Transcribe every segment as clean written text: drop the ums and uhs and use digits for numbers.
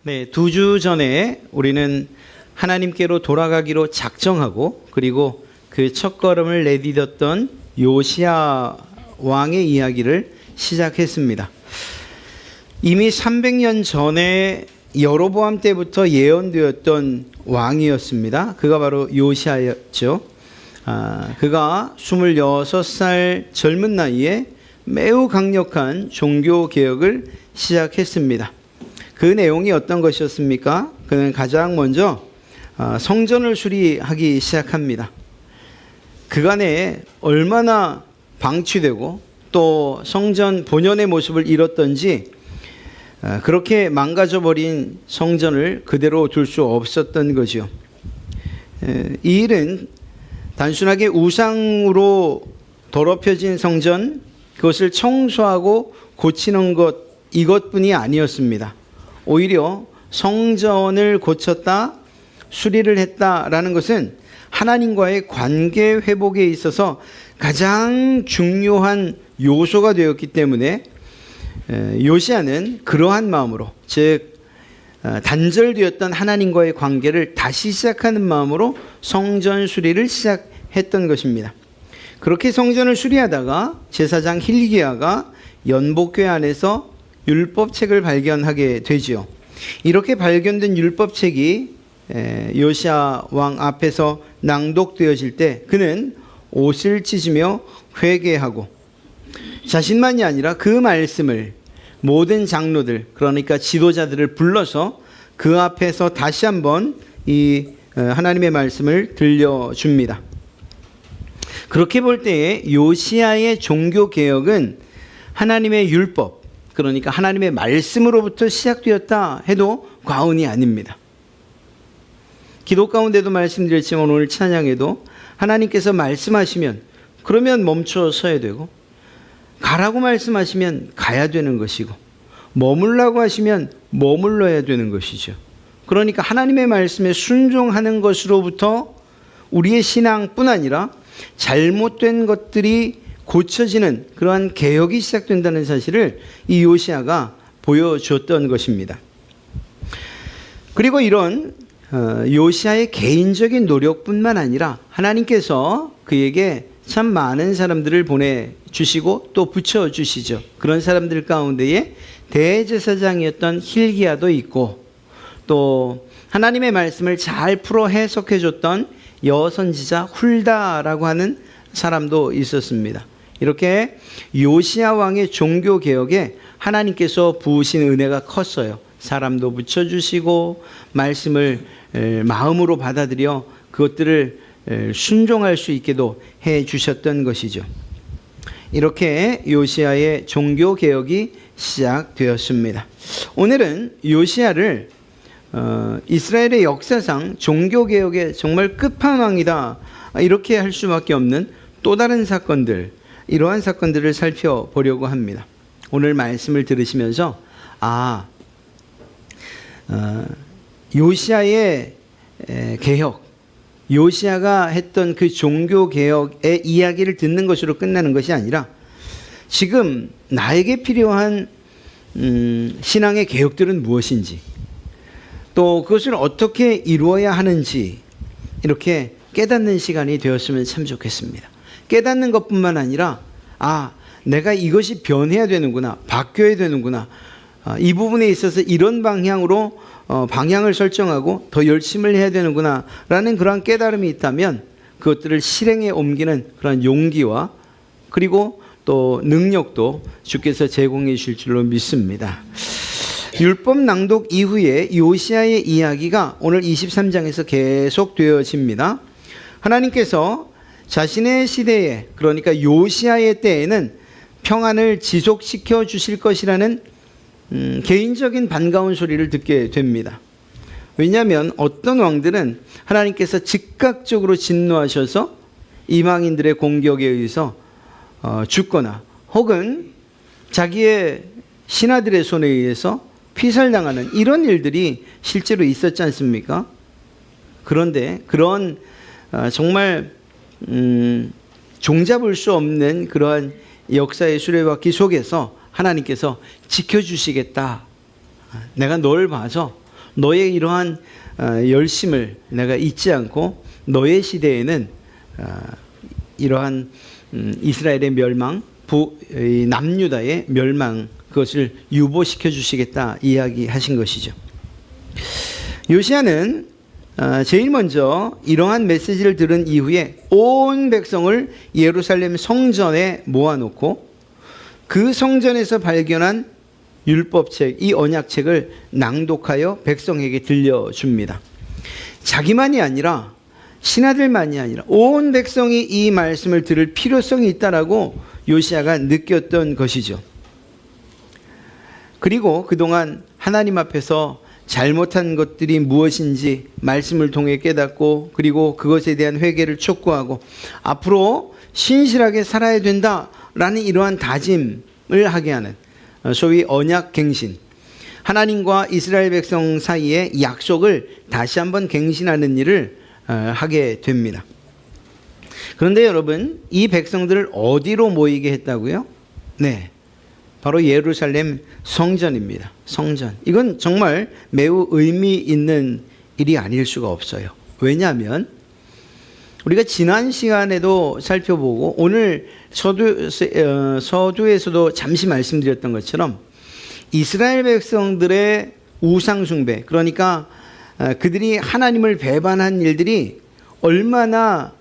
네, 2주 전에 우리는 하나님께로 돌아가기로 작정하고 그리고 그 첫걸음을 내디뎠던 요시야 왕의 이야기를 시작했습니다. 이미 300년 전에 여로보암 때부터 예언되었던 왕이었습니다. 그가 바로 요시야였죠. 그가 26살 젊은 나이에 매우 강력한 종교개혁을 시작했습니다. 그 내용이 어떤 것이었습니까? 그는 가장 먼저 성전을 수리하기 시작합니다. 그간에 얼마나 방치되고 또 성전 본연의 모습을 잃었던지 그렇게 망가져버린 성전을 그대로 둘 수 없었던 거죠. 이 일은 단순하게 우상으로 더럽혀진 성전, 그것을 청소하고 고치는 것, 이것뿐이 아니었습니다. 오히려 성전을 고쳤다, 수리를 했다라는 것은 하나님과의 관계 회복에 있어서 가장 중요한 요소가 되었기 때문에 요시야는 그러한 마음으로, 즉 단절되었던 하나님과의 관계를 다시 시작하는 마음으로 성전 수리를 시작했던 것입니다. 그렇게 성전을 수리하다가 제사장 hil기야가 연복궤 안에서 율법책을 발견하게 되지요. 이렇게 발견된 율법책이 요시야 왕 앞에서 낭독되어질 때 그는 옷을 찢으며 회개하고 자신만이 아니라 그 말씀을 모든 장로들, 그러니까 지도자들을 불러서 그 앞에서 다시 한번 이 하나님의 말씀을 들려줍니다. 그렇게 볼 때에 요시야의 종교개혁은 하나님의 율법, 그러니까 하나님의 말씀으로부터 시작되었다 해도 과언이 아닙니다. 기도 가운데도 말씀드렸지만 오늘 찬양에도 하나님께서 말씀하시면 그러면 멈춰 서야 되고, 가라고 말씀하시면 가야 되는 것이고, 머물라고 하시면 머물러야 되는 것이죠. 그러니까 하나님의 말씀에 순종하는 것으로부터 우리의 신앙뿐 아니라 잘못된 것들이 고쳐지는 그러한 개혁이 시작된다는 사실을 이 요시야가 보여줬던 것입니다. 그리고 이런 요시야의 개인적인 노력뿐만 아니라 하나님께서 그에게 참 많은 사람들을 보내주시고 또 붙여주시죠. 그런 사람들 가운데에 대제사장이었던 hil기야도 있고, 또 하나님의 말씀을 잘 풀어 해석해줬던 여선지자 훌다라고 하는 사람도 있었습니다. 이렇게 요시야 왕의 종교개혁에 하나님께서 부으신 은혜가 컸어요. 사람도 붙여주시고 말씀을 마음으로 받아들여 그것들을 순종할 수 있게도 해주셨던 것이죠. 이렇게 요시야의 종교개혁이 시작되었습니다. 오늘은 요시야를 이스라엘의 역사상 종교개혁의 정말 끝판왕이다, 이렇게 할 수밖에 없는 또 다른 사건들, 이러한 사건들을 살펴보려고 합니다. 오늘 말씀을 들으시면서 요시야의 개혁, 요시야가 했던 그 종교개혁의 이야기를 듣는 것으로 끝나는 것이 아니라 지금 나에게 필요한 신앙의 개혁들은 무엇인지, 또 그것을 어떻게 이루어야 하는지 이렇게 깨닫는 시간이 되었으면 참 좋겠습니다. 깨닫는 것뿐만 아니라 내가 이것이 변해야 되는구나, 바뀌어야 되는구나, 이 부분에 있어서 이런 방향으로 방향을 설정하고 더 열심을 해야 되는구나 라는 그러한 깨달음이 있다면 그것들을 실행에 옮기는 그런 용기와 그리고 또 능력도 주께서 제공해 주실 줄로 믿습니다. 율법 낭독 이후에 요시야의 이야기가 오늘 23장에서 계속 되어집니다. 하나님께서 자신의 시대에, 그러니까 요시야의 때에는 평안을 지속시켜 주실 것이라는 개인적인 반가운 소리를 듣게 됩니다. 왜냐하면 어떤 왕들은 하나님께서 즉각적으로 진노하셔서 이방인들의 공격에 의해서 죽거나 혹은 자기의 신하들의 손에 의해서 피살당하는 이런 일들이 실제로 있었지 않습니까? 그런데 그런 정말 종잡을 수 없는 그러한 역사의 수레바퀴 속에서 하나님께서 지켜주시겠다, 내가 널 봐서 너의 이러한 열심을 내가 잊지 않고 너의 시대에는 이러한 이스라엘의 멸망, 남유다의 멸망, 그것을 유보시켜 주시겠다 이야기하신 것이죠. 요시야는 제일 먼저 이러한 메시지를 들은 이후에 온 백성을 예루살렘 성전에 모아놓고 그 성전에서 발견한 율법책, 이 언약책을 낭독하여 백성에게 들려줍니다. 자기만이 아니라 신하들만이 아니라 온 백성이 이 말씀을 들을 필요성이 있다라고 요시야가 느꼈던 것이죠. 그리고 그동안 하나님 앞에서 잘못한 것들이 무엇인지 말씀을 통해 깨닫고 그리고 그것에 대한 회개를 촉구하고 앞으로 신실하게 살아야 된다라는 이러한 다짐을 하게 하는 소위 언약 갱신, 하나님과 이스라엘 백성 사이의 약속을 다시 한번 갱신하는 일을 하게 됩니다. 그런데 여러분, 이 백성들을 어디로 모이게 했다고요? 네, 바로 예루살렘 성전입니다. 성전. 이건 정말 매우 의미 있는 일이 아닐 수가 없어요. 왜냐하면 우리가 지난 시간에도 살펴보고 오늘 서두에서도 잠시 말씀드렸던 것처럼 이스라엘 백성들의 우상 숭배, 그러니까 그들이 하나님을 배반한 일들이 얼마나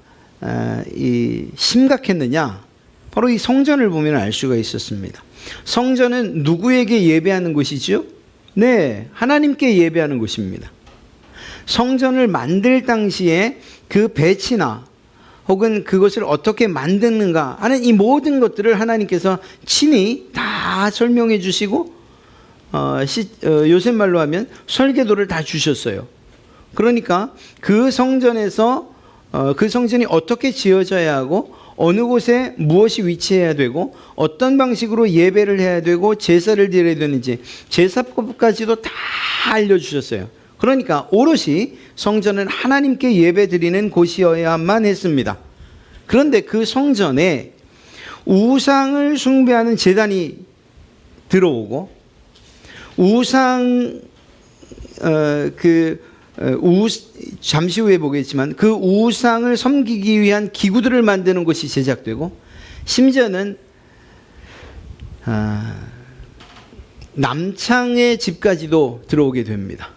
심각했느냐, 바로 이 성전을 보면 알 수가 있었습니다. 성전은 누구에게 예배하는 곳이죠? 네, 하나님께 예배하는 곳입니다. 성전을 만들 당시에 그 배치나 혹은 그것을 어떻게 만드는가 하는 이 모든 것들을 하나님께서 친히 다 설명해 주시고 요새 말로 하면 설계도를 다 주셨어요. 그러니까 그 성전에서 그 성전이 어떻게 지어져야 하고 어느 곳에 무엇이 위치해야 되고 어떤 방식으로 예배를 해야 되고 제사를 드려야 되는지 제사법까지도 다 알려주셨어요. 그러니까 오롯이 성전은 하나님께 예배드리는 곳이어야만 했습니다. 그런데 그 성전에 우상을 숭배하는 제단이 들어오고 잠시 후에 보겠지만 그 우상을 섬기기 위한 기구들을 만드는 것이 제작되고 심지어는 남창의 집까지도 들어오게 됩니다.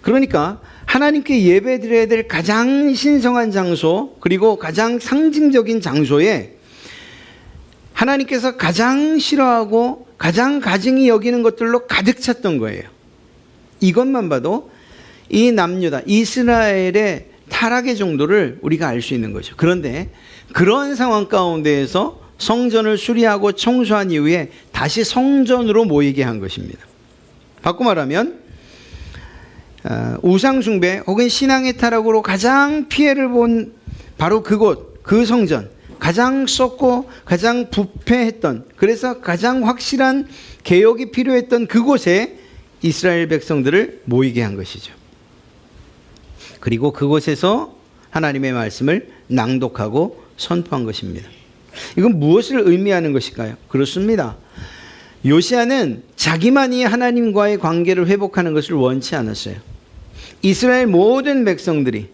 그러니까 하나님께 예배드려야 될 가장 신성한 장소 그리고 가장 상징적인 장소에 하나님께서 가장 싫어하고 가장 가증히 여기는 것들로 가득 찼던 거예요. 이것만 봐도 이 남유다, 이스라엘의 타락의 정도를 우리가 알 수 있는 거죠. 그런데 그런 상황 가운데에서 성전을 수리하고 청소한 이후에 다시 성전으로 모이게 한 것입니다. 바꿔 말하면 우상숭배 혹은 신앙의 타락으로 가장 피해를 본 바로 그곳, 그 성전, 가장 썩고 가장 부패했던, 그래서 가장 확실한 개혁이 필요했던 그곳에 이스라엘 백성들을 모이게 한 것이죠. 그리고 그곳에서 하나님의 말씀을 낭독하고 선포한 것입니다. 이건 무엇을 의미하는 것일까요? 그렇습니다. 요시야는 자기만이 하나님과의 관계를 회복하는 것을 원치 않았어요. 이스라엘 모든 백성들이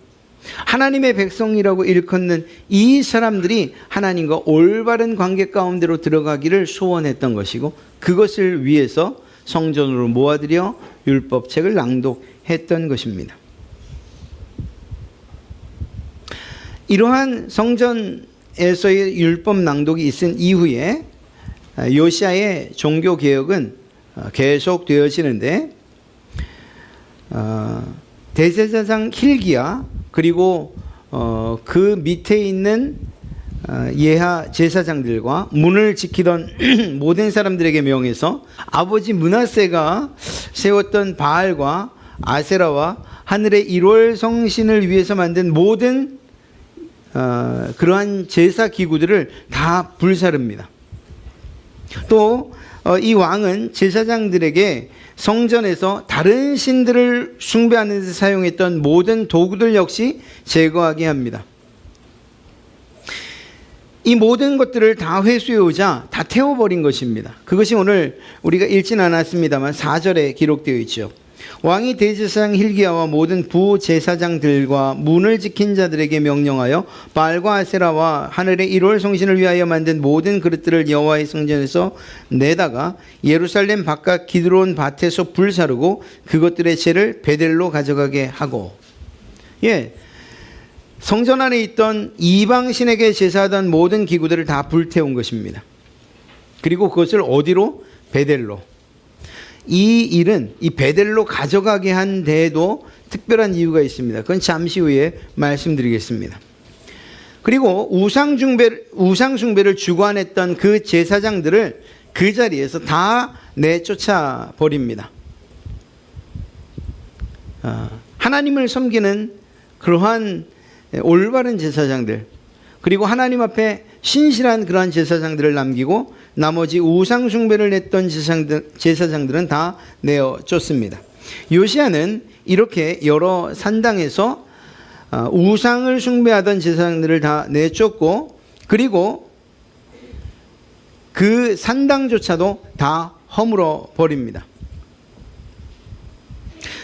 하나님의 백성이라고 일컫는 이 사람들이 하나님과 올바른 관계 가운데로 들어가기를 소원했던 것이고 그것을 위해서 성전으로 모아들여 율법책을 낭독했던 것입니다. 이러한 성전에서의 율법 낭독이 있은 이후에 요시야의 종교개혁은 계속되어지는데 대제사장 hil기야 그리고 그 밑에 있는 예하 제사장들과 문을 지키던 모든 사람들에게 명해서 아버지 므낫세가 세웠던 바알과 아세라와 하늘의 1월 성신을 위해서 만든 모든 그러한 제사 기구들을 다 불사릅니다. 또 이 왕은 제사장들에게 성전에서 다른 신들을 숭배하는 데 사용했던 모든 도구들 역시 제거하게 합니다. 이 모든 것들을 다 회수해오자 다 태워버린 것입니다. 그것이 오늘 우리가 읽진 않았습니다만 4절에 기록되어 있죠. 왕이 대제사장 hil기야와 모든 부제사장들과 문을 지킨 자들에게 명령하여 바알과 아세라와 하늘의 1월 성신을 위하여 만든 모든 그릇들을 여호와의 성전에서 내다가 예루살렘 바깥 기드론 밭에서 불사르고 그것들의 재를 베델로 가져가게 하고. 성전 안에 있던 이방신에게 제사하던 모든 기구들을 다 불태운 것입니다. 그리고 그것을 어디로? 베델로. 이 일은 이 베델로 가져가게 한 데에도 특별한 이유가 있습니다. 그건 잠시 후에 말씀드리겠습니다. 그리고 우상숭배를 주관했던 그 제사장들을 그 자리에서 다 내쫓아 버립니다. 하나님을 섬기는 그러한 올바른 제사장들, 그리고 하나님 앞에 신실한 그러한 제사장들을 남기고 나머지 우상 숭배를 했던 제사장들은 다 내어쫓습니다. 요시야는 이렇게 여러 산당에서 우상을 숭배하던 제사장들을 다 내쫓고, 그리고 그 산당조차도 다 허물어 버립니다.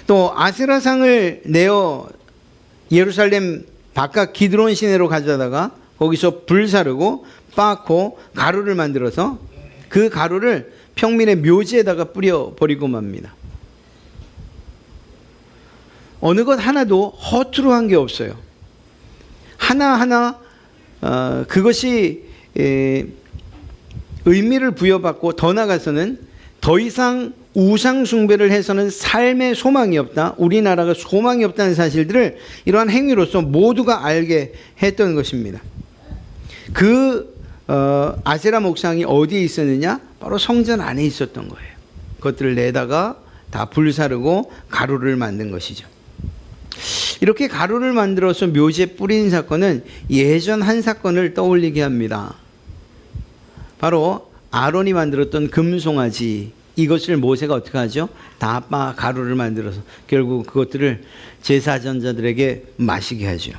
또 아세라상을 내어 예루살렘 바깥 기드론 시내로 가져다가 거기서 불사르고 빻고 가루를 만들어서 그 가루를 평민의 묘지에다가 뿌려버리고 맙니다. 어느 것 하나도 허투루 한 게 없어요. 하나하나 그것이 의미를 부여받고, 더 나아가서는 더 이상 우상 숭배를 해서는 삶의 소망이 없다, 우리나라가 소망이 없다는 사실들을 이러한 행위로서 모두가 알게 했던 것입니다. 그 아세라 목상이 어디에 있었느냐? 바로 성전 안에 있었던 거예요. 그것들을 내다가 다 불사르고 가루를 만든 것이죠. 이렇게 가루를 만들어서 묘지에 뿌린 사건은 예전 한 사건을 떠올리게 합니다. 바로 아론이 만들었던 금송아지, 이것을 모세가 어떻게 하죠? 다 가루를 만들어서 결국 그것들을 제사전자들에게 마시게 하죠.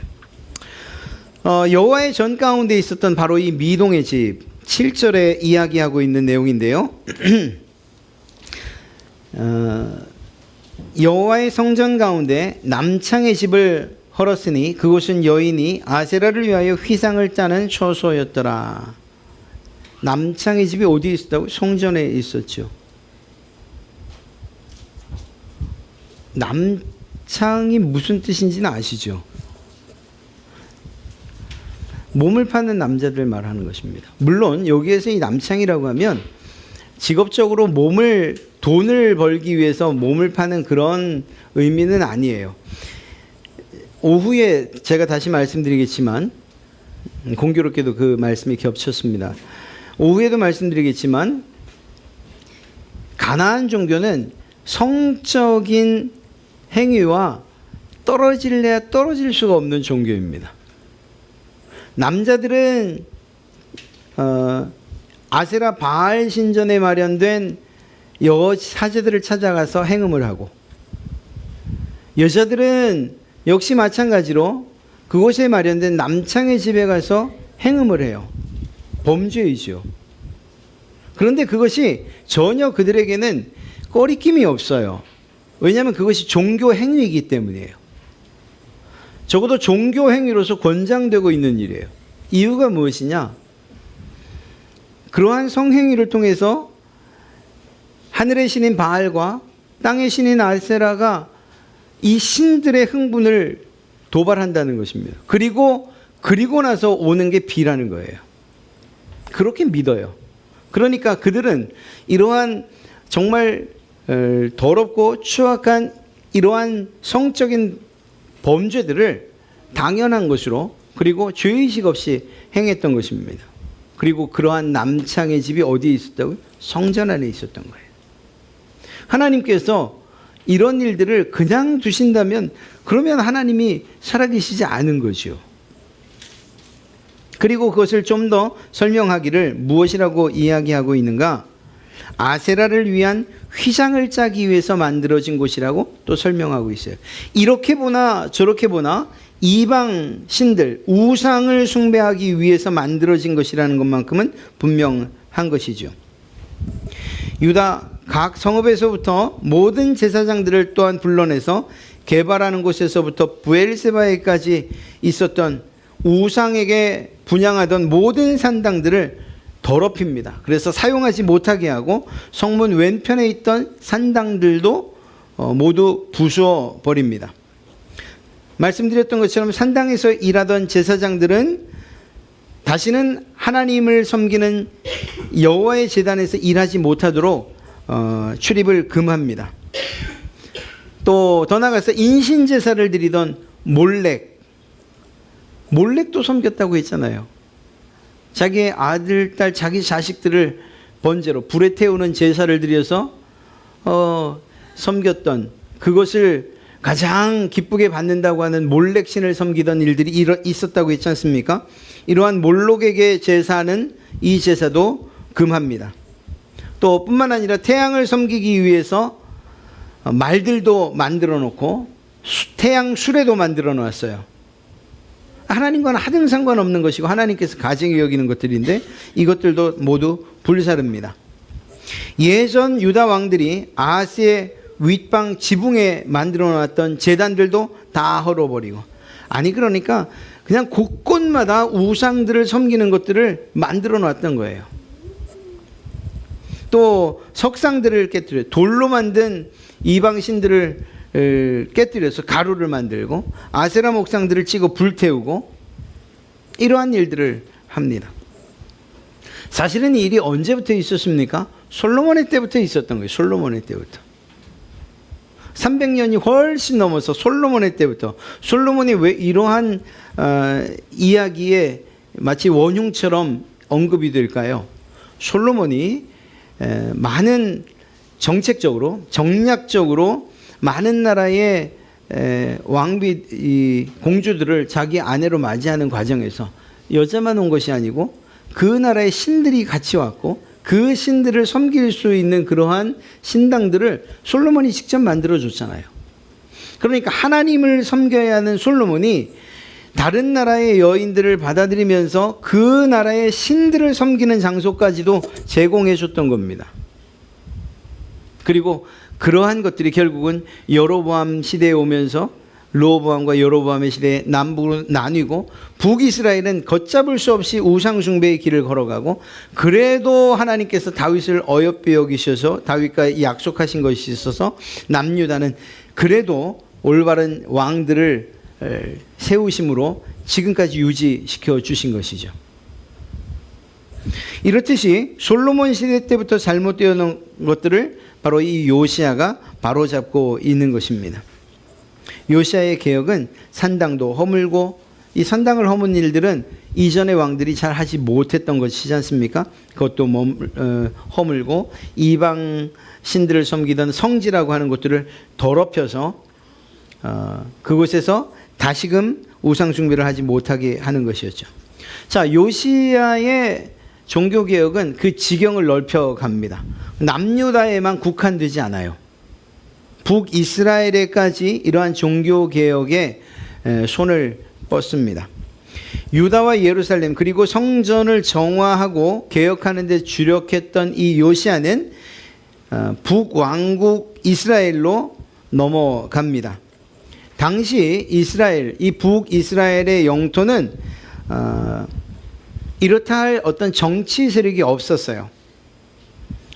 여호와의 전 가운데 있었던 바로 이 미동의 집, 7절에 이야기하고 있는 내용인데요. 여호와의 성전 가운데 남창의 집을 헐었으니 그곳은 여인이 아세라를 위하여 휘상을 짜는 처소였더라. 남창의 집이 어디에 있었다고? 성전에 있었죠. 남창이 무슨 뜻인지는 아시죠? 몸을 파는 남자들 말하는 것입니다. 물론 여기에서 이 남창이라고 하면 직업적으로 돈을 벌기 위해서 몸을 파는 그런 의미는 아니에요. 오후에 제가 다시 말씀드리겠지만, 공교롭게도 그 말씀이 겹쳤습니다. 오후에도 말씀드리겠지만, 가나안 종교는 성적인 행위와 떨어질래야 떨어질 수가 없는 종교입니다. 남자들은 아세라 바알 신전에 마련된 사제들을 찾아가서 행음을 하고, 여자들은 역시 마찬가지로 그곳에 마련된 남창의 집에 가서 행음을 해요. 범죄이죠. 그런데 그것이 전혀 그들에게는 꺼리낌이 없어요. 왜냐하면 그것이 종교 행위이기 때문이에요. 적어도 종교 행위로서 권장되고 있는 일이에요. 이유가 무엇이냐? 그러한 성행위를 통해서 하늘의 신인 바알과 땅의 신인 아세라가 이 신들의 흥분을 도발한다는 것입니다. 그리고 나서 오는 게 비라는 거예요. 그렇게 믿어요. 그러니까 그들은 이러한 정말 더럽고 추악한 이러한 성적인 범죄들을 당연한 것으로, 그리고 죄의식 없이 행했던 것입니다. 그리고 그러한 남창의 집이 어디에 있었다고요? 성전 안에 있었던 거예요. 하나님께서 이런 일들을 그냥 두신다면 그러면 하나님이 살아계시지 않은 거죠. 그리고 그것을 좀 더 설명하기를 무엇이라고 이야기하고 있는가? 아세라를 위한 휘장을 짜기 위해서 만들어진 곳이라고 또 설명하고 있어요. 이렇게 보나 저렇게 보나 이방 신들, 우상을 숭배하기 위해서 만들어진 것이라는 것만큼은 분명한 것이죠. 유다 각 성읍에서부터 모든 제사장들을 또한 불러내서 개발하는 곳에서부터 브엘세바에까지 있었던 우상에게 분향하던 모든 산당들을 더럽힙니다. 그래서 사용하지 못하게 하고 성문 왼편에 있던 산당들도 모두 부수어 버립니다. 말씀드렸던 것처럼 산당에서 일하던 제사장들은 다시는 하나님을 섬기는 여호와의 제단에서 일하지 못하도록 출입을 금합니다. 또 더 나아가서 인신제사를 드리던 몰렉도 섬겼다고 했잖아요. 자기의 아들, 딸, 자기 자식들을 번제로 불에 태우는 제사를 드려서 섬겼던, 그것을 가장 기쁘게 받는다고 하는 몰렉신을 섬기던 일들이 있었다고 했지 않습니까? 이러한 몰록에게 제사하는 이 제사도 금합니다. 또 뿐만 아니라 태양을 섬기기 위해서 말들도 만들어 놓고 태양 수레도 만들어 놓았어요. 하나님과는 하등 상관없는 것이고 하나님께서 가증히 여기는 것들인데 이것들도 모두 불사릅니다. 예전 유다 왕들이 아하스의 윗방 지붕에 만들어 놨던 제단들도 다 헐어버리고, 아니 그러니까 그냥 곳곳마다 우상들을 섬기는 것들을 만들어 놨던 거예요. 또 석상들을 깨뜨려 돌로 만든 이방신들을 깨뜨려서 가루를 만들고 아세라 목상들을 찍어 불태우고 이러한 일들을 합니다. 사실은 이 일이 언제부터 있었습니까? 솔로몬의 때부터 있었던 거예요. 솔로몬의 때부터. 300년이 훨씬 넘어서 솔로몬의 때부터. 솔로몬이 왜 이러한 이야기에 마치 원흉처럼 언급이 될까요? 솔로몬이 많은 정책적으로, 정략적으로 많은 나라의 왕비 공주들을 자기 아내로 맞이하는 과정에서 여자만 온 것이 아니고 그 나라의 신들이 같이 왔고 그 신들을 섬길 수 있는 그러한 신당들을 솔로몬이 직접 만들어줬잖아요. 그러니까 하나님을 섬겨야 하는 솔로몬이 다른 나라의 여인들을 받아들이면서 그 나라의 신들을 섬기는 장소까지도 제공해 줬던 겁니다. 그리고 그러한 것들이 결국은 여로보암 시대에 오면서 르호보암과 여로보암의 시대에 남북으로 나뉘고 북이스라엘은 걷잡을 수 없이 우상숭배의 길을 걸어가고, 그래도 하나님께서 다윗을 어여삐 여기셔서 다윗과 약속하신 것이 있어서 남유다는 그래도 올바른 왕들을 세우심으로 지금까지 유지시켜 주신 것이죠. 이렇듯이 솔로몬 시대 때부터 잘못되어 놓은 것들을 바로 이 요시야가 바로잡고 있는 것입니다. 요시야의 개혁은 산당도 허물고, 이 산당을 허문 일들은 이전의 왕들이 잘 하지 못했던 것이지 않습니까? 그것도 허물고 이방 신들을 섬기던 성지라고 하는 것들을 더럽혀서 그곳에서 다시금 우상 숭배를 하지 못하게 하는 것이었죠. 자, 요시야의 종교개혁은 그 지경을 넓혀갑니다. 남유다에만 국한되지 않아요. 북이스라엘에까지 이러한 종교개혁에 손을 뻗습니다. 유다와 예루살렘 그리고 성전을 정화하고 개혁하는 데 주력했던 이 요시야는 북왕국 이스라엘로 넘어갑니다. 당시 이스라엘, 이 북이스라엘의 영토는 이렇다 할 어떤 정치 세력이 없었어요.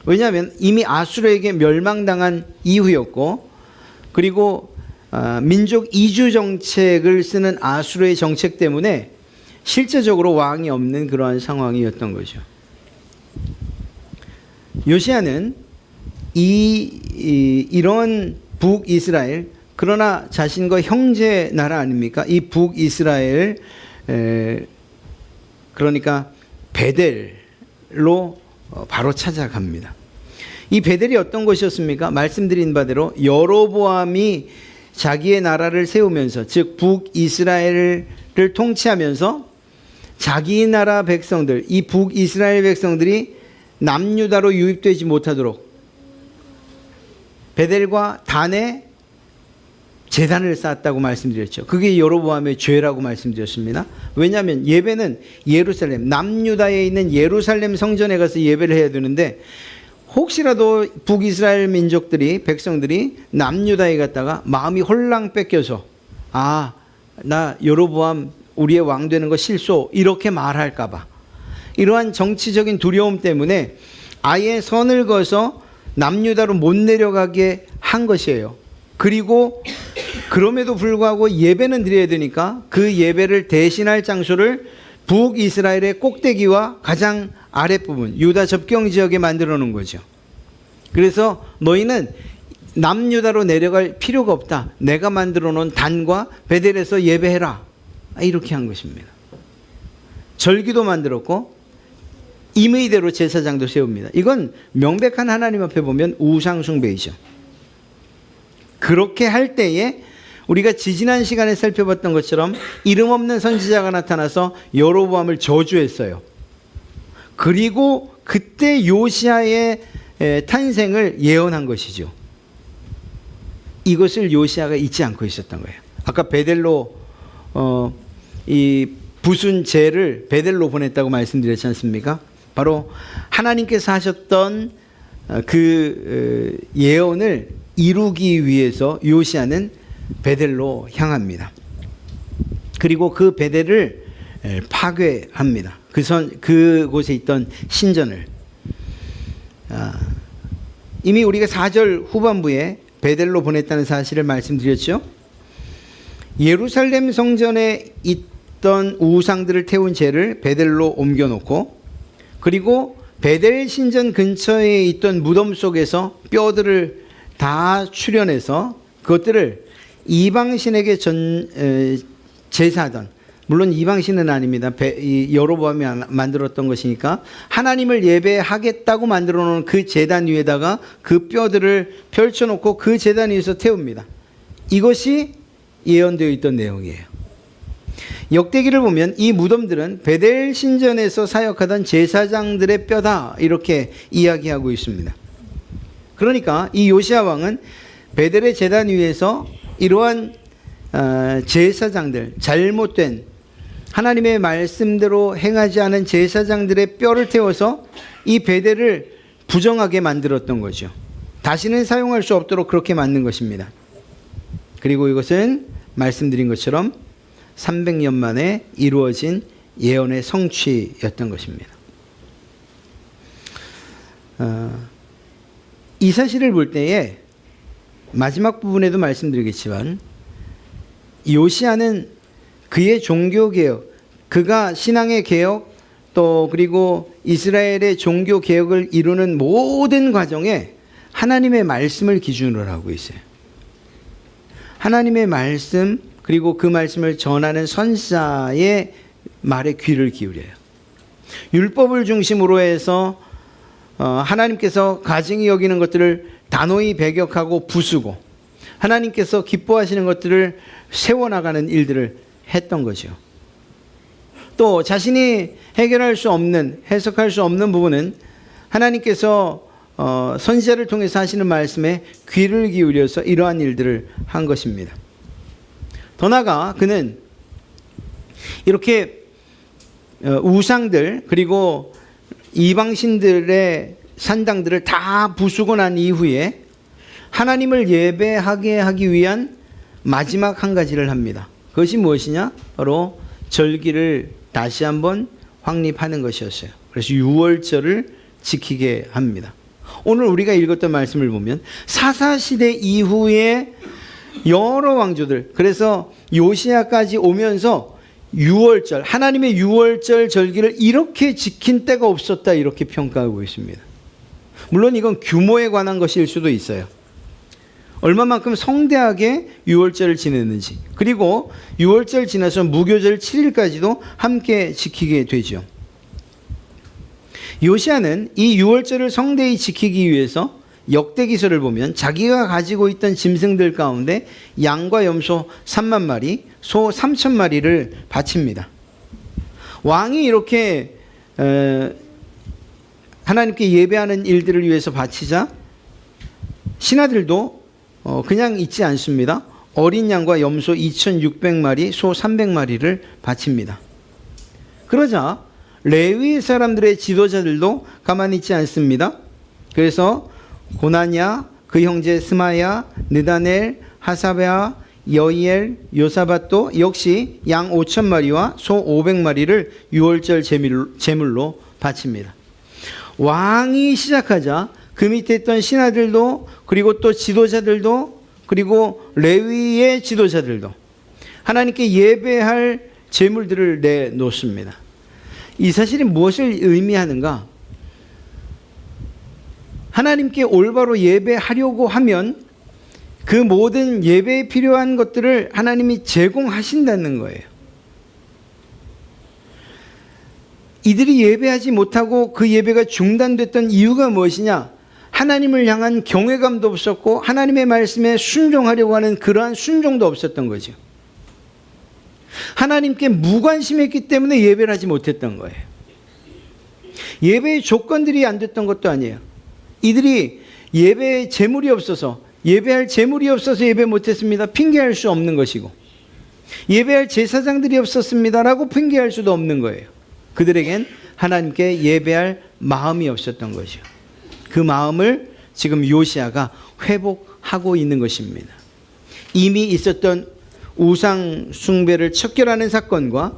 왜냐하면 이미 아수르에게 멸망당한 이후였고, 그리고 민족 이주 정책을 쓰는 아수르의 정책 때문에 실제적으로 왕이 없는 그러한 상황이었던 거죠. 요시야는 이런 북이스라엘, 그러나 자신과 형제 나라 아닙니까? 이 북이스라엘, 그러니까 베델로 바로 찾아갑니다. 이 베델이 어떤 것이었습니까? 말씀드린 바대로 여로보암이 자기의 나라를 세우면서, 즉 북이스라엘을 통치하면서 자기 나라 백성들, 이 북이스라엘 백성들이 남유다로 유입되지 못하도록 베델과 단에 제단을 쌓았다고 말씀드렸죠. 그게 여로보암의 죄라고 말씀드렸습니다. 왜냐하면 예배는 예루살렘, 남유다에 있는 예루살렘 성전에 가서 예배를 해야 되는데 혹시라도 북이스라엘 민족들이, 백성들이 남유다에 갔다가 마음이 홀랑 뺏겨서 나 여로보암 우리의 왕 되는 거 실소 이렇게 말할까 봐, 이러한 정치적인 두려움 때문에 아예 선을 그어서 남유다로 못 내려가게 한 것이에요. 그리고 그럼에도 불구하고 예배는 드려야 되니까 그 예배를 대신할 장소를 북이스라엘의 꼭대기와 가장 아랫부분 유다 접경 지역에 만들어 놓은 거죠. 그래서 너희는 남유다로 내려갈 필요가 없다. 내가 만들어 놓은 단과 베델에서 예배해라. 이렇게 한 것입니다. 절기도 만들었고 임의대로 제사장도 세웁니다. 이건 명백한 하나님 앞에 보면 우상 숭배이죠. 그렇게 할 때에 우리가 지지난 시간에 살펴봤던 것처럼 이름 없는 선지자가 나타나서 여로보암을 저주했어요. 그리고 그때 요시아의 탄생을 예언한 것이죠. 이것을 요시아가 잊지 않고 있었던 거예요. 아까 베델로 이 부순 죄를 베델로 보냈다고 말씀드렸지 않습니까? 바로 하나님께서 하셨던 그 예언을 이루기 위해서 요시아는 베델로 향합니다. 그리고 그 베델을 파괴합니다. 그곳에 있던 신전을. 이미 우리가 4절 후반부에 베델로 보냈다는 사실을 말씀드렸죠. 예루살렘 성전에 있던 우상들을 태운 재를 베델로 옮겨놓고, 그리고 베델 신전 근처에 있던 무덤 속에서 뼈들을 다 출현해서 그것들을 이방신에게 제사하던, 물론 이방신은 아닙니다. 여로보암이 만들었던 것이니까 하나님을 예배하겠다고 만들어 놓은 그 제단 위에다가 그 뼈들을 펼쳐놓고 그 제단 위에서 태웁니다. 이것이 예언되어 있던 내용이에요. 역대기를 보면 이 무덤들은 베델 신전에서 사역하던 제사장들의 뼈다, 이렇게 이야기하고 있습니다. 그러니까 이 요시아 왕은 베델의 제단 위에서 이러한 제사장들, 잘못된 하나님의 말씀대로 행하지 않은 제사장들의 뼈를 태워서 이 베델을 부정하게 만들었던 거죠. 다시는 사용할 수 없도록 그렇게 만든 것입니다. 그리고 이것은 말씀드린 것처럼 300년 만에 이루어진 예언의 성취였던 것입니다. 이 사실을 볼 때에 마지막 부분에도 말씀드리겠지만 요시아는 그의 종교개혁, 그가 신앙의 개혁, 또 그리고 이스라엘의 종교개혁을 이루는 모든 과정에 하나님의 말씀을 기준으로 하고 있어요. 하나님의 말씀, 그리고 그 말씀을 전하는 선지자의 말에 귀를 기울여요. 율법을 중심으로 해서 하나님께서 가증히 여기는 것들을 단호히 배격하고 부수고, 하나님께서 기뻐하시는 것들을 세워나가는 일들을 했던 거죠. 또 자신이 해결할 수 없는, 해석할 수 없는 부분은 하나님께서 선지자를 통해서 하시는 말씀에 귀를 기울여서 이러한 일들을 한 것입니다. 더 나아가 그는 이렇게 우상들, 그리고 이방신들의 산당들을 다 부수고 난 이후에 하나님을 예배하게 하기 위한 마지막 한 가지를 합니다. 그것이 무엇이냐? 바로 절기를 다시 한번 확립하는 것이었어요. 그래서 유월절을 지키게 합니다. 오늘 우리가 읽었던 말씀을 보면 사사시대 이후에 여러 왕조들, 그래서 요시야까지 오면서 유월절, 하나님의 유월절 절기를 이렇게 지킨 때가 없었다, 이렇게 평가하고 있습니다. 물론 이건 규모에 관한 것일 수도 있어요. 얼마만큼 성대하게 유월절을 지냈는지, 그리고 유월절 지나서 무교절 7일까지도 함께 지키게 되죠. 요시야는 이 유월절을 성대히 지키기 위해서 역대기서를 보면 자기가 가지고 있던 짐승들 가운데 양과 염소 3만 마리, 소 3천 마리를 바칩니다. 왕이 이렇게 하나님께 예배하는 일들을 위해서 바치자 신하들도 그냥 있지 않습니다. 어린 양과 염소 2,600마리, 소 300마리를 바칩니다. 그러자 레위 사람들의 지도자들도 가만히 있지 않습니다. 그래서 고나냐, 그 형제 스마야, 느다넬, 하사베아, 여이엘, 요사밧도 역시 양 5,000마리와 소 500마리를 유월절 제물로 바칩니다. 왕이 시작하자 그 밑에 있던 신하들도, 그리고 또 지도자들도, 그리고 레위의 지도자들도 하나님께 예배할 제물들을 내놓습니다. 이 사실이 무엇을 의미하는가? 하나님께 올바로 예배하려고 하면 그 모든 예배에 필요한 것들을 하나님이 제공하신다는 거예요. 이들이 예배하지 못하고 그 예배가 중단됐던 이유가 무엇이냐? 하나님을 향한 경외감도 없었고 하나님의 말씀에 순종하려고 하는 그러한 순종도 없었던 거죠. 하나님께 무관심했기 때문에 예배를 하지 못했던 거예요. 예배의 조건들이 안 됐던 것도 아니에요. 이들이 예배에 제물이 없어서, 예배할 제물이 없어서 예배 못했습니다. 핑계할 수 없는 것이고, 예배할 제사장들이 없었습니다라고 핑계할 수도 없는 거예요. 그들에겐 하나님께 예배할 마음이 없었던 거죠. 그 마음을 지금 요시야가 회복하고 있는 것입니다. 이미 있었던 우상 숭배를 척결하는 사건과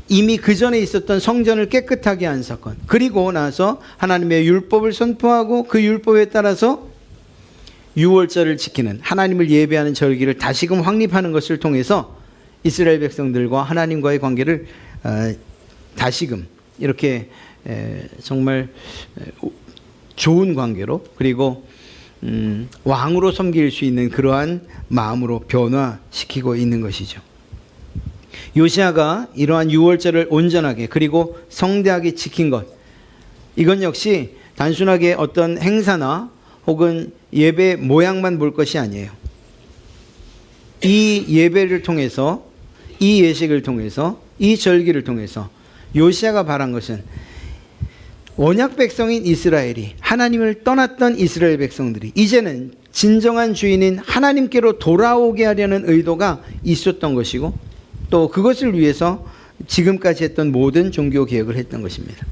이미 그 전에 있었던 성전을 깨끗하게 한 사건, 그리고 나서 하나님의 율법을 선포하고 그 율법에 따라서 유월절을 지키는, 하나님을 예배하는 절기를 다시금 확립하는 것을 통해서 이스라엘 백성들과 하나님과의 관계를 다시금 이렇게 정말 좋은 관계로, 그리고 왕으로 섬길 수 있는 그러한 마음으로 변화시키고 있는 것이죠. 요시야가 이러한 유월절을 온전하게 그리고 성대하게 지킨 것, 이건 역시 단순하게 어떤 행사나 혹은 예배 모양만 볼 것이 아니에요. 이 예배를 통해서, 이 예식을 통해서, 이 절기를 통해서 요시야가 바란 것은 언약 백성인 이스라엘이, 하나님을 떠났던 이스라엘 백성들이 이제는 진정한 주인인 하나님께로 돌아오게 하려는 의도가 있었던 것이고, 또 그것을 위해서 지금까지 했던 모든 종교 개혁을 했던 것입니다.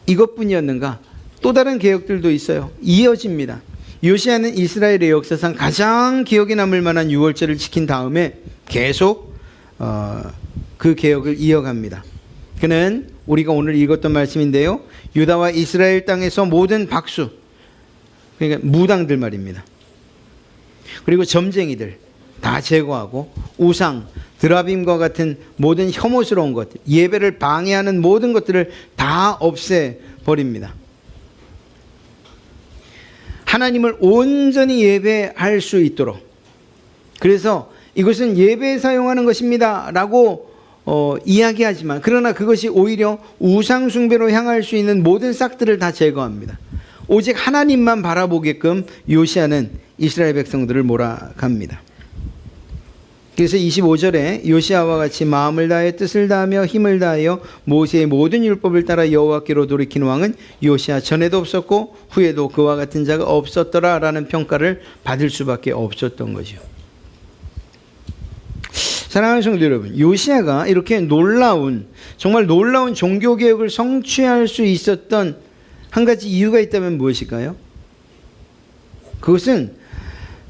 이것뿐이었는가? 또 다른 개혁들도 있어요. 이어집니다. 요시야는 이스라엘의 역사상 가장 기억에 남을 만한 유월절을 지킨 다음에 계속 그 개혁을 이어갑니다. 그는 우리가 오늘 읽었던 말씀인데요, 유다와 이스라엘 땅에서 모든 박수, 그러니까 무당들 말입니다, 그리고 점쟁이들 다 제거하고 우상, 드라빔과 같은 모든 혐오스러운 것들, 예배를 방해하는 모든 것들을 다 없애버립니다. 하나님을 온전히 예배할 수 있도록, 그래서 이것은 예배에 사용하는 것입니다 라고 이야기하지만, 그러나 그것이 오히려 우상 숭배로 향할 수 있는 모든 싹들을 다 제거합니다. 오직 하나님만 바라보게끔 요시야는 이스라엘 백성들을 몰아갑니다. 그래서 25절에 요시야와 같이 마음을 다하여 뜻을 다하며 힘을 다하여 모세의 모든 율법을 따라 여호와께로 돌이킨 왕은 요시야 전에도 없었고 후에도 그와 같은 자가 없었더라 라는 평가를 받을 수밖에 없었던 거죠. 사랑하는 성도 여러분, 요시야가 이렇게 정말 놀라운 종교개혁을 성취할 수 있었던 한 가지 이유가 있다면 무엇일까요? 그것은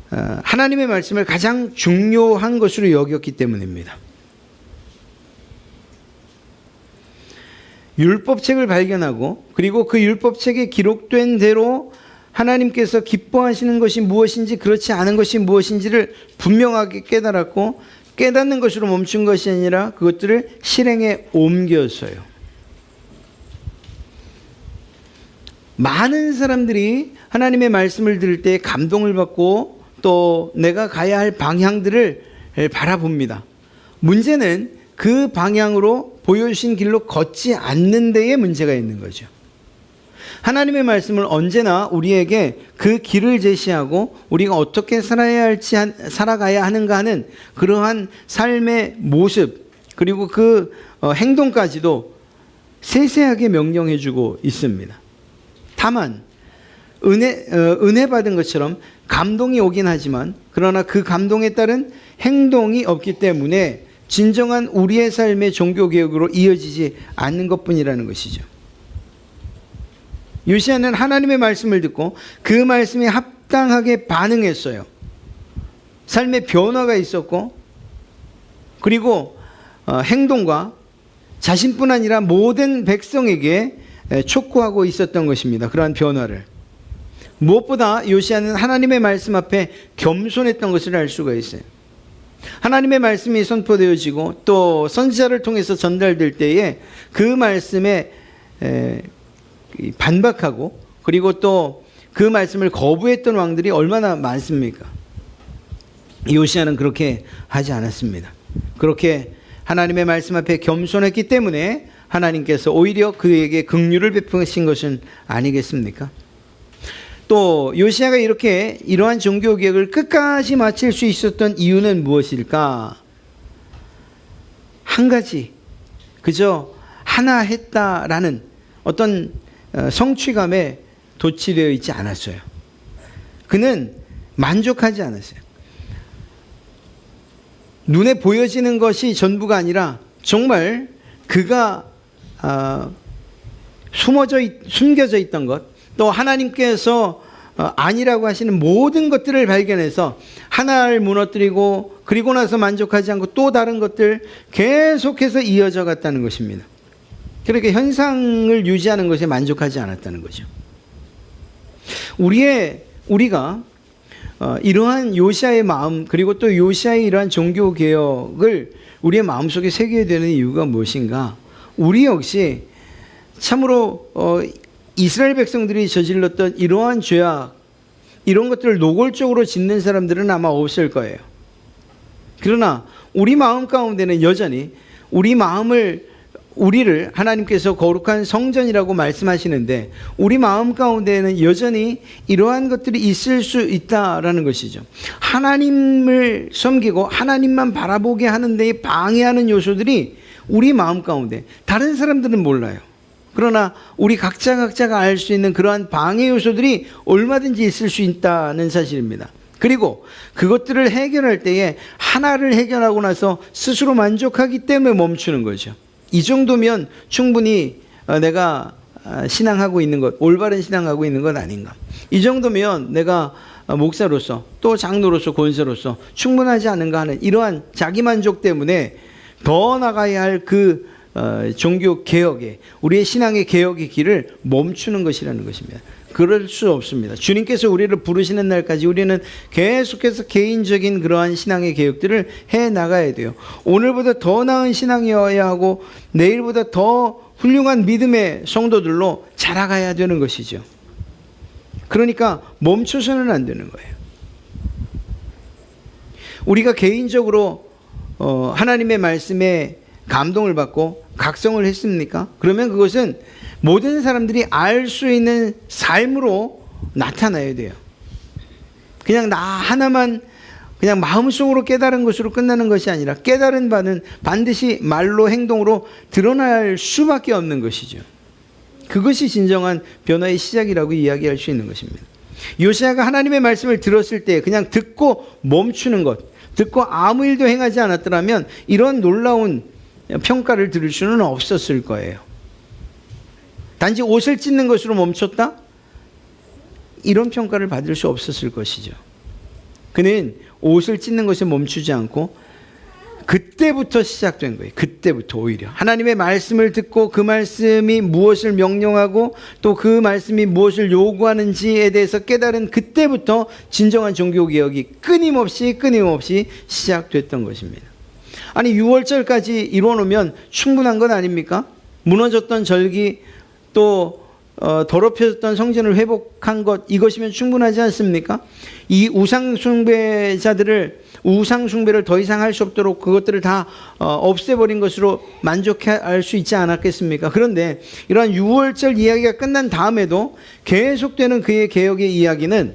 하나님의 말씀을 가장 중요한 것으로 여겼기 때문입니다. 율법책을 발견하고, 그리고 그 율법책에 기록된 대로 하나님께서 기뻐하시는 것이 무엇인지 그렇지 않은 것이 무엇인지를 분명하게 깨달았고, 깨닫는 것으로 멈춘 것이 아니라 그것들을 실행에 옮겼어요. 많은 사람들이 하나님의 말씀을 들을 때 감동을 받고 또 내가 가야 할 방향들을 바라봅니다. 문제는 그 방향으로 보여주신 길로 걷지 않는 데에 문제가 있는 거죠. 하나님의 말씀을 언제나 우리에게 그 길을 제시하고 우리가 어떻게 살아가야 하는가 하는 그러한 삶의 모습, 그리고 그 행동까지도 세세하게 명령해 주고 있습니다. 다만 은혜 받은 것처럼 감동이 오긴 하지만 그러나 그 감동에 따른 행동이 없기 때문에 진정한 우리의 삶의 종교개혁으로 이어지지 않는 것뿐이라는 것이죠. 요시야는 하나님의 말씀을 듣고 그 말씀에 합당하게 반응했어요. 삶의 변화가 있었고 그리고 행동과 자신뿐 아니라 모든 백성에게 촉구하고 있었던 것입니다. 그러한 변화를. 무엇보다 요시야는 하나님의 말씀 앞에 겸손했던 것을 알 수가 있어요. 하나님의 말씀이 선포되어지고 또 선지자를 통해서 전달될 때에 그 말씀에 반박하고 그리고 또 그 말씀을 거부했던 왕들이 얼마나 많습니까? 요시야는 그렇게 하지 않았습니다. 그렇게 하나님의 말씀 앞에 겸손했기 때문에 하나님께서 오히려 그에게 긍휼을 베푸신 것은 아니겠습니까? 또 요시야가 이러한 종교개혁을 끝까지 마칠 수 있었던 이유는 무엇일까? 한 가지, 그저 하나 했다라는 어떤 성취감에 도취되어 있지 않았어요. 그는 만족하지 않았어요. 눈에 보여지는 것이 전부가 아니라 정말 그가 숨겨져 있던 것, 또 하나님께서 아니라고 하시는 모든 것들을 발견해서 하나를 무너뜨리고 그리고 나서 만족하지 않고 또 다른 것들 계속해서 이어져 갔다는 것입니다. 그렇게 현상을 유지하는 것에 만족하지 않았다는 거죠. 우리가 이러한 요시야의 마음 그리고 또 요시야의 이러한 종교개혁을 우리의 마음속에 새겨야 되는 이유가 무엇인가? 우리 역시 참으로 이스라엘 백성들이 저질렀던 이러한 죄악, 이런 것들을 노골적으로 짓는 사람들은 아마 없을 거예요. 그러나 우리 마음 가운데는 여전히 우리를 하나님께서 거룩한 성전이라고 말씀하시는데 우리 마음 가운데에는 여전히 이러한 것들이 있을 수 있다라는 것이죠. 하나님을 섬기고 하나님만 바라보게 하는 데에 방해하는 요소들이 우리 마음 가운데, 다른 사람들은 몰라요. 그러나 우리 각자가 알 수 있는 그러한 방해 요소들이 얼마든지 있을 수 있다는 사실입니다. 그리고 그것들을 해결할 때에 하나를 해결하고 나서 스스로 만족하기 때문에 멈추는 거죠. 이 정도면 충분히 내가 신앙하고 있는 것, 올바른 신앙하고 있는 것 아닌가. 이 정도면 내가 목사로서 또 장로로서 권사로서 충분하지 않은가 하는 이러한 자기만족 때문에 더 나가야 할 그 종교 개혁의, 우리의 신앙의 개혁의 길을 멈추는 것이라는 것입니다. 그럴 수 없습니다. 주님께서 우리를 부르시는 날까지 우리는 계속해서 개인적인 그러한 신앙의 개혁들을 해 나가야 돼요. 오늘보다 더 나은 신앙이어야 하고 내일보다 더 훌륭한 믿음의 성도들로 자라가야 되는 것이죠. 그러니까 멈춰서는 안 되는 거예요. 우리가 개인적으로 하나님의 말씀에 감동을 받고 각성을 했습니까? 그러면 그것은 모든 사람들이 알 수 있는 삶으로 나타나야 돼요. 그냥 나 하나만 그냥 마음속으로 깨달은 것으로 끝나는 것이 아니라 깨달은 바는 반드시 말로 행동으로 드러날 수밖에 없는 것이죠. 그것이 진정한 변화의 시작이라고 이야기할 수 있는 것입니다. 요시야가 하나님의 말씀을 들었을 때 그냥 듣고 멈추는 것, 듣고 아무 일도 행하지 않았더라면 이런 놀라운 평가를 들을 수는 없었을 거예요. 단지 옷을 찢는 것으로 멈췄다? 이런 평가를 받을 수 없었을 것이죠. 그는 옷을 찢는 것에 멈추지 않고 그때부터 시작된 거예요. 그때부터 오히려 하나님의 말씀을 듣고 그 말씀이 무엇을 명령하고 또 그 말씀이 무엇을 요구하는지에 대해서 깨달은 그때부터 진정한 종교개혁이 끊임없이 시작됐던 것입니다. 아니 6월절까지 이루어놓으면 충분한 것 아닙니까? 무너졌던 절기 또 더럽혀졌던 성전을 회복한 것, 이것이면 충분하지 않습니까? 이 우상숭배를 더 이상 할 수 없도록 그것들을 다 없애버린 것으로 만족할 수 있지 않았겠습니까? 그런데 이러한 6월절 이야기가 끝난 다음에도 계속되는 그의 개혁의 이야기는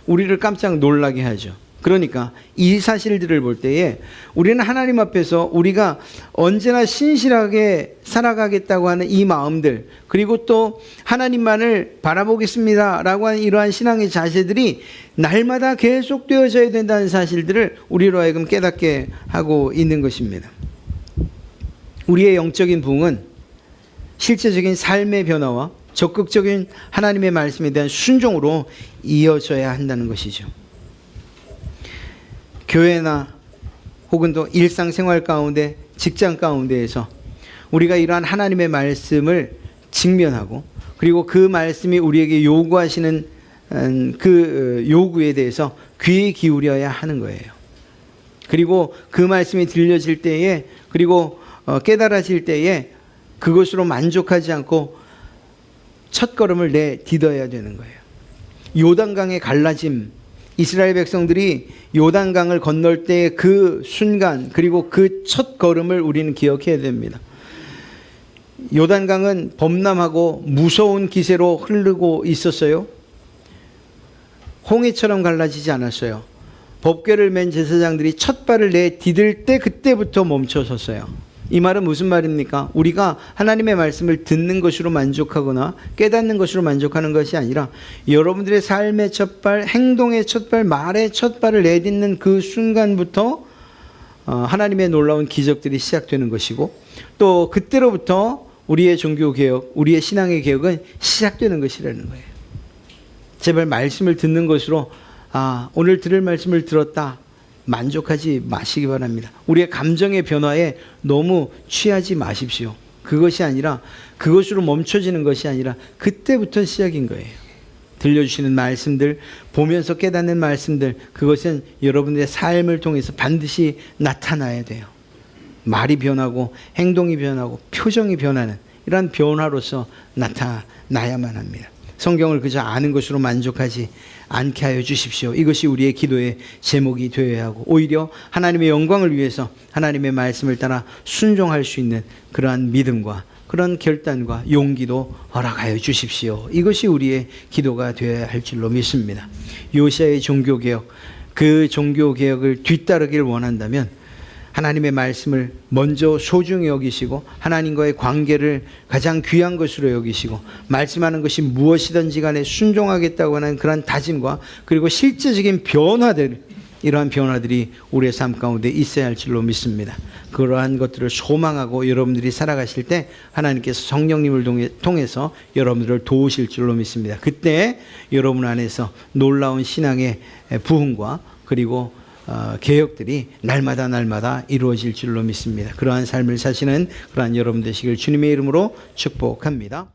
우리를 깜짝 놀라게 하죠. 그러니까 이 사실들을 볼 때에 우리는 하나님 앞에서 우리가 언제나 신실하게 살아가겠다고 하는 이 마음들, 그리고 또 하나님만을 바라보겠습니다라고 하는 이러한 신앙의 자세들이 날마다 계속되어져야 된다는 사실들을 우리로 하여금 깨닫게 하고 있는 것입니다. 우리의 영적인 부흥은 실제적인 삶의 변화와 적극적인 하나님의 말씀에 대한 순종으로 이어져야 한다는 것이죠. 교회나 혹은 또 일상생활 가운데, 직장 가운데에서 우리가 이러한 하나님의 말씀을 직면하고, 그리고 그 말씀이 우리에게 요구하시는 그 요구에 대해서 귀 기울여야 하는 거예요. 그리고 그 말씀이 들려질 때에, 그리고 깨달아질 때에 그것으로 만족하지 않고 첫걸음을 내딛어야 되는 거예요. 요단강의 갈라짐, 이스라엘 백성들이 요단강을 건널 때의 그 순간, 그리고 그 첫걸음을 우리는 기억해야 됩니다. 요단강은 범람하고 무서운 기세로 흐르고 있었어요. 홍해처럼 갈라지지 않았어요. 법궤를 맨 제사장들이 첫 발을 내디딜 때 그때부터 멈춰섰어요. 이 말은 무슨 말입니까? 우리가 하나님의 말씀을 듣는 것으로 만족하거나 깨닫는 것으로 만족하는 것이 아니라 여러분들의 삶의 첫발, 행동의 첫발, 말의 첫발을 내딛는 그 순간부터 하나님의 놀라운 기적들이 시작되는 것이고, 또 그때로부터 우리의 종교개혁, 우리의 신앙의 개혁은 시작되는 것이라는 거예요. 제발 말씀을 듣는 것으로 오늘 들을 말씀을 들었다, 만족하지 마시기 바랍니다. 우리의 감정의 변화에 너무 취하지 마십시오. 그것이 아니라, 그것으로 멈춰지는 것이 아니라 그때부터 시작인 거예요. 들려주시는 말씀들, 보면서 깨닫는 말씀들, 그것은 여러분들의 삶을 통해서 반드시 나타나야 돼요. 말이 변하고 행동이 변하고 표정이 변하는 이러한 변화로서 나타나야만 합니다. 성경을 그저 아는 것으로 만족하지 않게 하여 주십시오. 이것이 우리의 기도의 제목이 되어야 하고, 오히려 하나님의 영광을 위해서 하나님의 말씀을 따라 순종할 수 있는 그러한 믿음과 그런 결단과 용기도 허락하여 주십시오. 이것이 우리의 기도가 되어야 할 줄로 믿습니다. 요시아의 종교개혁, 그 종교개혁을 뒤따르길 원한다면 하나님의 말씀을 먼저 소중히 여기시고, 하나님과의 관계를 가장 귀한 것으로 여기시고, 말씀하는 것이 무엇이든지 간에 순종하겠다고 하는 그런 다짐과, 그리고 실제적인 변화들, 이러한 변화들이 우리의 삶 가운데 있어야 할 줄로 믿습니다. 그러한 것들을 소망하고 여러분들이 살아가실 때 하나님께서 성령님을 통해서 여러분들을 도우실 줄로 믿습니다. 그때 여러분 안에서 놀라운 신앙의 부흥과 그리고 개혁들이 날마다 이루어질 줄로 믿습니다. 그러한 삶을 사시는 그러한 여러분 되시길 주님의 이름으로 축복합니다.